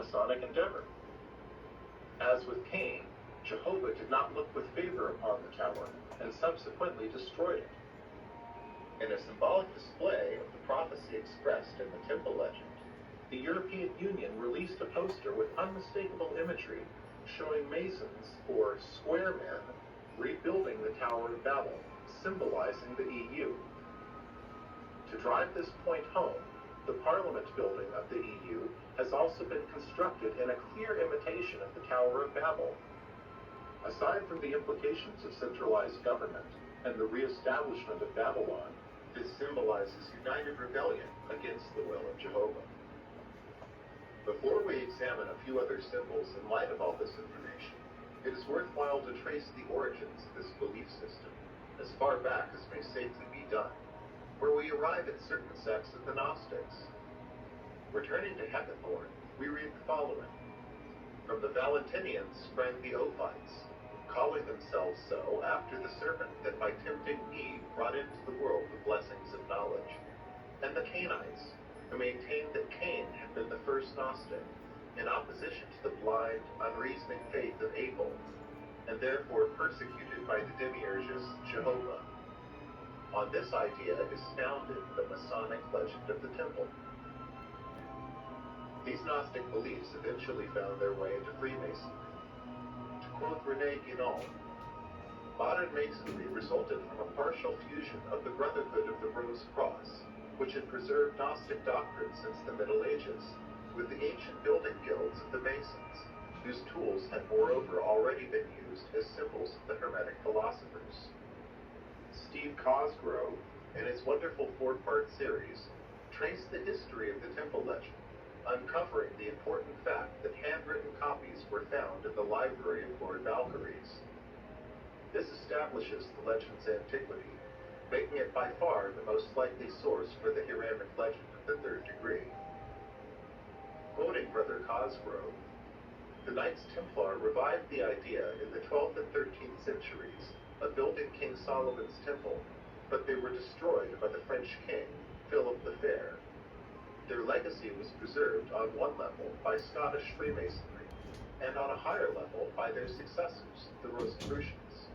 Masonic endeavor. As with Cain, Jehovah did not look with favor upon the tower, and subsequently destroyed it. In a symbolic display of the prophecy expressed in the temple legend, the European Union released a poster with unmistakable imagery showing Masons, or square men, rebuilding the Tower of Babel, symbolizing the EU. To drive this point home, the Parliament building of the EU has also been constructed in a clear imitation of the Tower of Babel. Aside from the implications of centralized government and the re-establishment of Babylon, this symbolizes united rebellion against the will of Jehovah. Before we examine a few other symbols in light of all this information, it is worthwhile to trace the origins of this belief system as far back as may safely be done, where we arrive at certain sects of the Gnostics. Returning to Hecathor, we read the following. From the Valentinians sprang the Ophites, calling themselves so after the serpent that by tempting Eve brought into the world the blessings of knowledge, and the Cainites, who maintained that Cain had been the first Gnostic, in opposition to the blind, unreasoning faith of Abel, and therefore persecuted by the demiurgus Jehovah. On this idea is founded the Masonic legend of the temple. These Gnostic beliefs eventually found their way into Freemasonry. To quote René Guénon, modern Masonry resulted from a partial fusion of the Brotherhood of the Rose Cross, which had preserved Gnostic doctrine since the Middle Ages, with the ancient building guilds of the Masons, whose tools had moreover already been used as symbols of the Hermetic philosophers. Steve Cosgrove, in his wonderful four-part series, traced the history of the temple legend, uncovering the important fact that handwritten copies were found in the library of Lord Valkyries. This establishes the legend's antiquity, making it by far the most likely source for the Hiramic legend of the Third Degree. Quoting Brother Cosgrove, the Knights Templar revived the idea in the 12th and 13th centuries of building King Solomon's temple, but they were destroyed by the French king, Philip the Fair. Their legacy was preserved on one level by Scottish Freemasonry, and on a higher level by their successors, the Rosicrucians.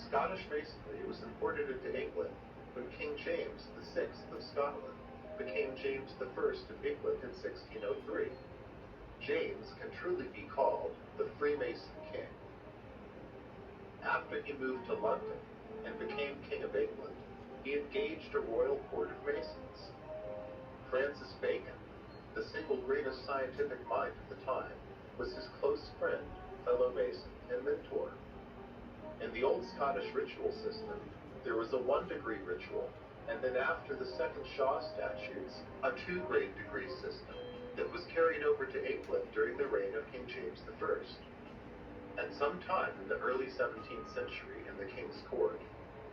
Scottish Masonry was imported into England when King James VI of Scotland became James I of England in 1603. James can truly be called the Freemason King. After he moved to London and became King of England, he engaged a royal court of Masons. Francis Bacon, the single greatest scientific mind of the time, was his close friend, fellow Mason, and mentor. In the old Scottish ritual system, there was a 1-degree ritual, and then after the Second Shaw statutes, a 2-grade degree system that was carried over to England during the reign of King James I. At some time in the early 17th century in the King's Court,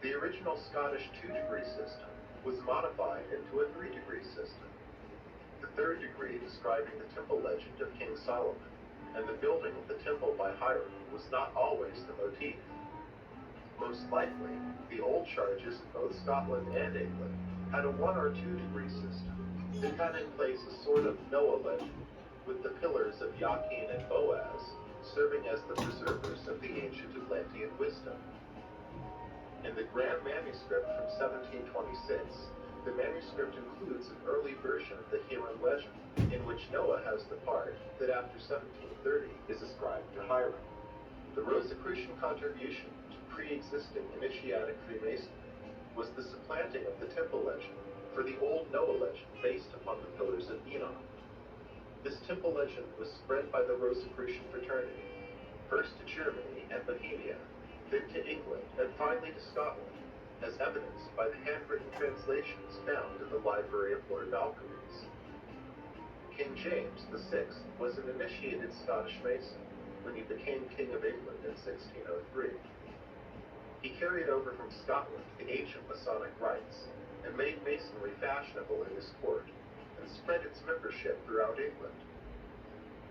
the original Scottish 2-degree system was modified into a 3-degree system. The 3rd degree describing the temple legend of King Solomon, and the building of the temple by Hiram was not always the motif. Most likely, the old charges in both Scotland and England had a 1 or 2-degree system that had in place a sort of Noah legend, with the pillars of Jachin and Boaz serving as the preservers of the ancient Atlantean wisdom. In the Grand Manuscript from 1726, the manuscript includes an early version of the Hiram legend, in which Noah has the part that after 1730 is ascribed to Hiram. The Rosicrucian contribution to pre-existing initiatic Freemasonry was the supplanting of the temple legend for the old Noah legend based upon the Pillars of Enoch. This temple legend was spread by the Rosicrucian fraternity, first to Germany and Bohemia, then to England, and finally to Scotland, as evidenced by the handwritten translations found in the library of Lord Valkyries. King James VI was an initiated Scottish Mason when he became King of England in 1603. He carried over from Scotland the ancient Masonic rites and made Masonry fashionable in his court, and spread its membership throughout England.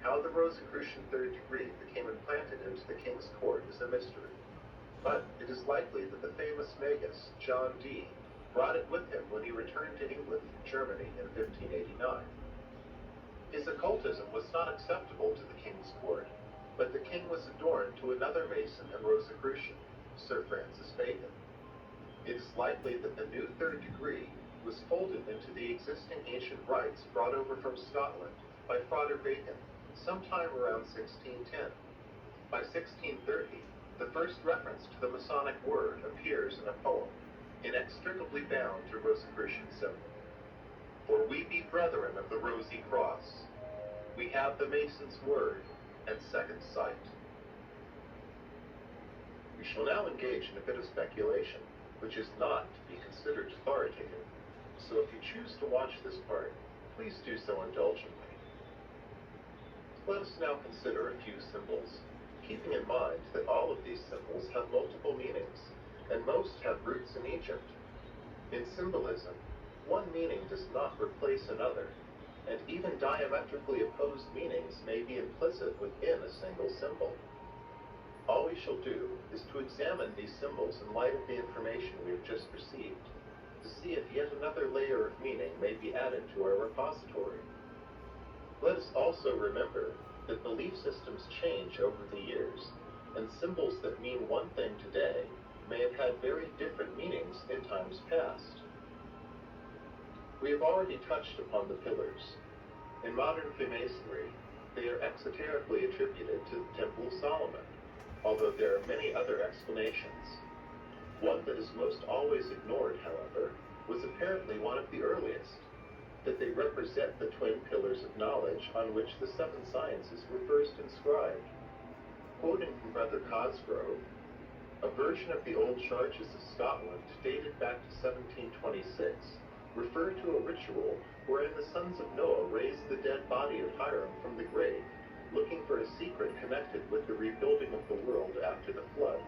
How the Rosicrucian 3rd degree became implanted into the King's Court is a mystery, but it is likely that the famous Magus, John Dee, brought it with him when he returned to England from Germany in 1589. His occultism was not acceptable to the king's court, but the king was adorned to another Mason and Rosicrucian, Sir Francis Bacon. It is likely that the new third degree was folded into the existing ancient rites brought over from Scotland by Father Bacon sometime around 1610. By 1630, the first reference to the Masonic word appears in a poem, inextricably bound to Rosicrucian symbol. For we be brethren of the rosy cross, we have the Mason's word and second sight. We shall now engage in a bit of speculation, which is not to be considered authoritative, so if you choose to watch this part, please do so indulgently. Let us now consider a few symbols, keeping in mind that all of these symbols have multiple meanings, and most have roots in Egypt. In symbolism, one meaning does not replace another, and even diametrically opposed meanings may be implicit within a single symbol. All we shall do is to examine these symbols in light of the information we have just received, to see if yet another layer of meaning may be added to our repository. Let us also remember that belief systems change over the years, and symbols that mean one thing today may have had very different meanings in times past. We have already touched upon the pillars. In modern Freemasonry, they are exoterically attributed to the Temple of Solomon, although there are many other explanations. One that is most always ignored, however, was apparently one of the earliest, that they represent the twin pillars of knowledge on which the seven sciences were first inscribed. Quoting from Brother Cosgrove, a version of the old charges of Scotland dated back to 1726 referred to a ritual wherein the sons of Noah raised the dead body of Hiram from the grave, looking for a secret connected with the rebuilding of the world after the flood.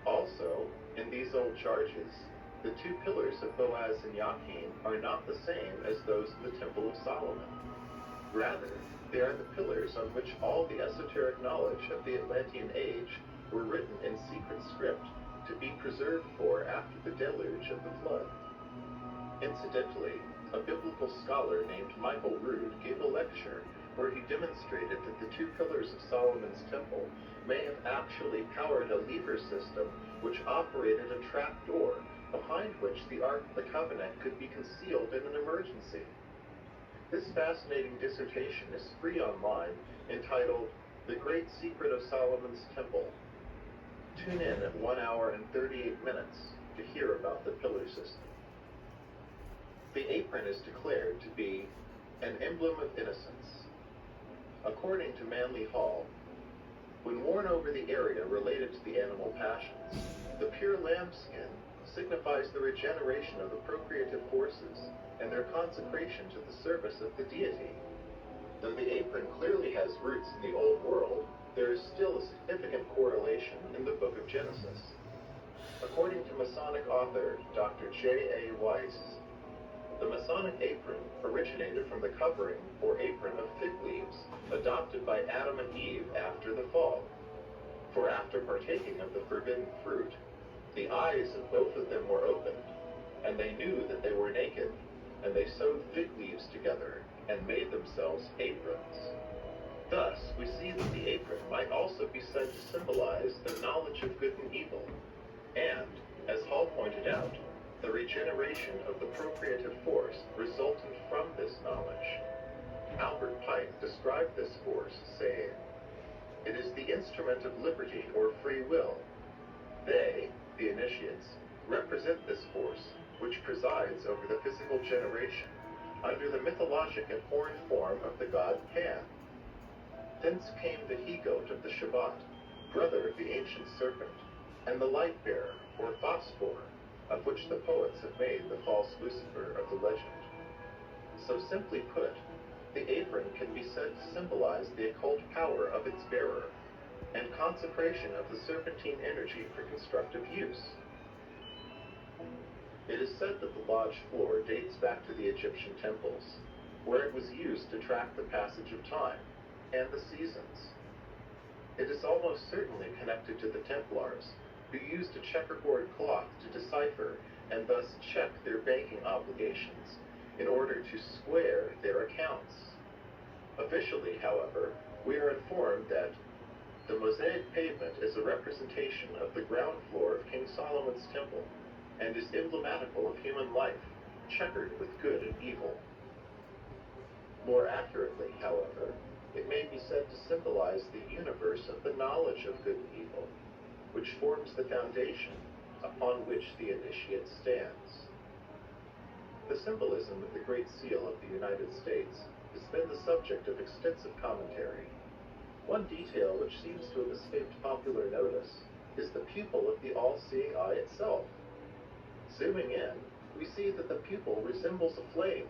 Also, in these old charges, the two pillars of Boaz and Jachin are not the same as those in the Temple of Solomon. Rather, they are the pillars on which all the esoteric knowledge of the Atlantean age were written in secret script to be preserved for after the deluge of the flood. Incidentally, a biblical scholar named Michael Rood gave a lecture where he demonstrated that the two pillars of Solomon's temple may have actually powered a lever system which operated a trap door behind which the Ark of the Covenant could be concealed in an emergency. This fascinating dissertation is free online, entitled The Great Secret of Solomon's Temple. Tune in at 1 hour and 38 minutes to hear about the pillar system. The apron is declared to be an emblem of innocence. According to Manly Hall, when worn over the area related to the animal passions, the pure lambskin signifies the regeneration of the procreative forces and their consecration to the service of the deity. Though the apron clearly has roots in the Old World, there is still a significant correlation in the Book of Genesis. According to Masonic author Dr. J. A. Weiss, the Masonic apron originated from the covering or apron of fig leaves adopted by Adam and Eve after the fall. For after partaking of the forbidden fruit, the eyes of both of them were opened, and they knew that they were naked, and they sewed fig leaves together and made themselves aprons. Thus, we see that the apron might also be said to symbolize the knowledge of good and evil, and, as Hall pointed out, the regeneration of the procreative force resulting from this knowledge. Albert Pike described this force, saying, "It is the instrument of liberty or free will. They, the initiates, represent this force, which presides over the physical generation, under the mythologic and horned form of the god Pan. Thence came the he-goat of the Shabbat, brother of the ancient serpent, and the light-bearer, or phosphor, of which the poets have made the false Lucifer of the legend. So simply put, the apron can be said to symbolize the occult power of its bearer, and consecration of the serpentine energy for constructive use. It is said that the lodge floor dates back to the Egyptian temples, where it was used to track the passage of time and the seasons. It is almost certainly connected to the Templars, who used a checkerboard cloth to decipher and thus check their banking obligations in order to square their accounts. Officially, however, we are informed that the mosaic pavement is a representation of the ground floor of King Solomon's temple and is emblematical of human life, checkered with good and evil. More accurately, however, it may be said to symbolize the universe of the knowledge of good and evil, which forms the foundation upon which the initiate stands. The symbolism of the Great Seal of the United States has been the subject of extensive commentary. One detail which seems to have escaped popular notice is the pupil of the all-seeing eye itself. Zooming in, we see that the pupil resembles a flame.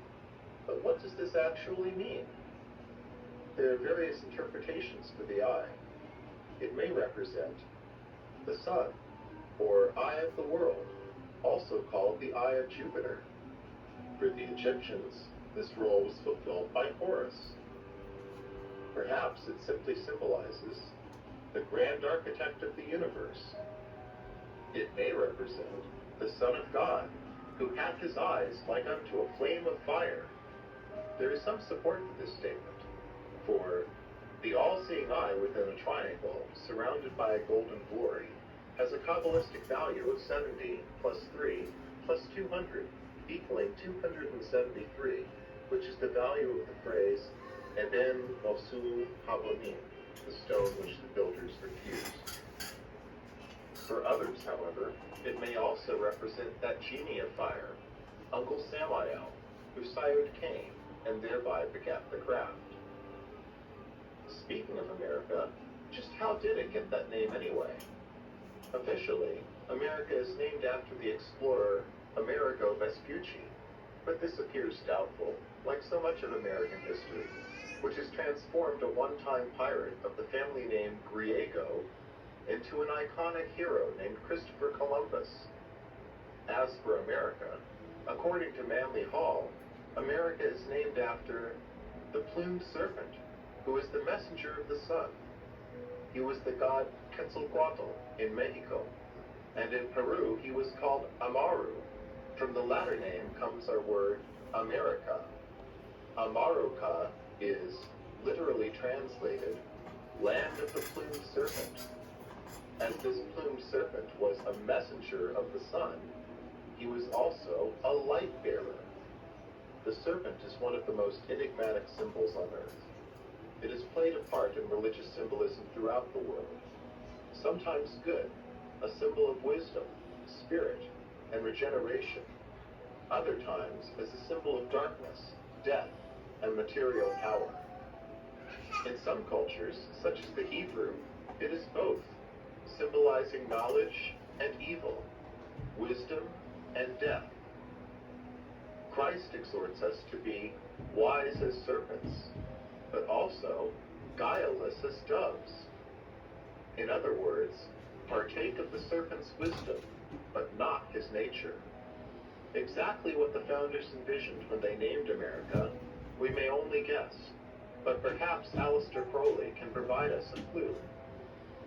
But what does this actually mean? There are various interpretations for the eye. It may represent the sun, or eye of the world, also called the eye of Jupiter. For the Egyptians, this role was fulfilled by Horus. Perhaps it simply symbolizes the grand architect of the universe. It may represent the Son of God, who hath his eyes like unto a flame of fire. There is some support for this statement, for the all-seeing eye within a triangle, surrounded by a golden glory, has a Kabbalistic value of 70 plus 3 plus 200, equaling 273, which is the value of the phrase Eben Mosul Habonim, the stone which the builders refused. For others, however, it may also represent that genie of fire, Uncle Samael, who sired Cain, and thereby begat the craft. Speaking of America, just how did it get that name anyway? Officially, America is named after the explorer Amerigo Vespucci, but this appears doubtful, like so much of American history, which has transformed a one-time pirate of the family name Griego into an iconic hero named Christopher Columbus. As for America, according to Manly Hall, America is named after the plumed serpent, who is the messenger of the sun. He was the god Quetzalcoatl in Mexico, and in Peru he was called Amaru. From the latter name comes our word America. Amaruca is literally translated land of the plumed serpent. As this plumed serpent was a messenger of the sun, he was also a light bearer. The serpent is one of the most enigmatic symbols on earth. It has played a part in religious symbolism throughout the world. Sometimes good, a symbol of wisdom, spirit, and regeneration. Other times as a symbol of darkness, death, and material power. In some cultures, such as the Hebrew, it is both, symbolizing knowledge and evil, wisdom and death. Christ exhorts us to be wise as serpents, but also guileless as doves. In other words, partake of the serpent's wisdom, but not his nature. Exactly what the founders envisioned when they named America, we may only guess, but perhaps Aleister Crowley can provide us a clue.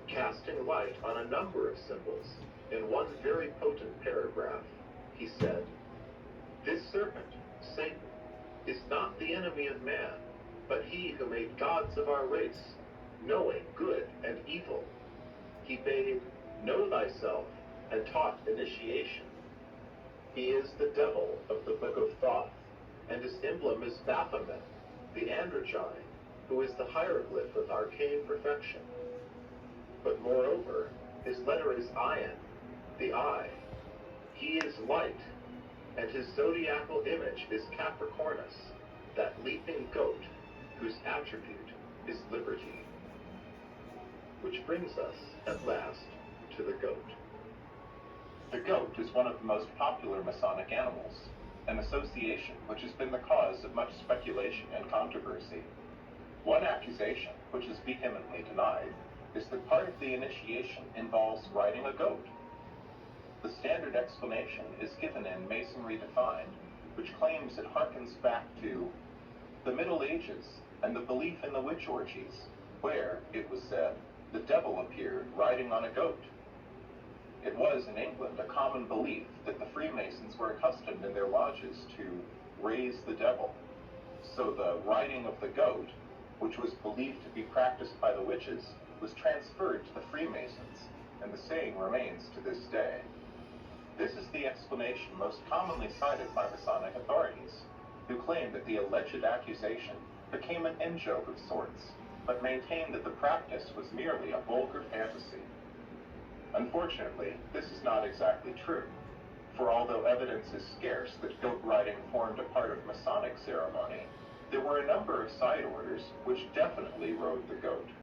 Casting light on a number of symbols, in one very potent paragraph, he said, "This serpent, Satan, is not the enemy of man, but he who made gods of our race, knowing good and evil. He bade, know thyself, and taught initiation. He is the devil of the Book of Thoth, and his emblem is Baphomet, the androgyne, who is the hieroglyph of arcane perfection. But moreover, his letter is Ion, the eye. He is light, and his zodiacal image is Capricornus, that leaping goat, whose attribute is liberty." Which brings us, at last, to the goat. The goat is one of the most popular Masonic animals, an association which has been the cause of much speculation and controversy. One accusation, which is vehemently denied, is that part of the initiation involves riding a goat. The standard explanation is given in Masonry Defined, which claims it harkens back to the Middle Ages and the belief in the witch orgies, where, it was said, the devil appeared riding on a goat. It was, in England, a common belief that the Freemasons were accustomed in their lodges to raise the devil. So the riding of the goat which was believed to be practiced by the witches, was transferred to the Freemasons, and the saying remains to this day. This is the explanation most commonly cited by Masonic authorities, who claim that the alleged accusation became an in-joke of sorts, but maintain that the practice was merely a vulgar fantasy. Unfortunately, this is not exactly true, for although evidence is scarce that goat riding formed a part of Masonic ceremony, there were a number of side orders which definitely rode the goat.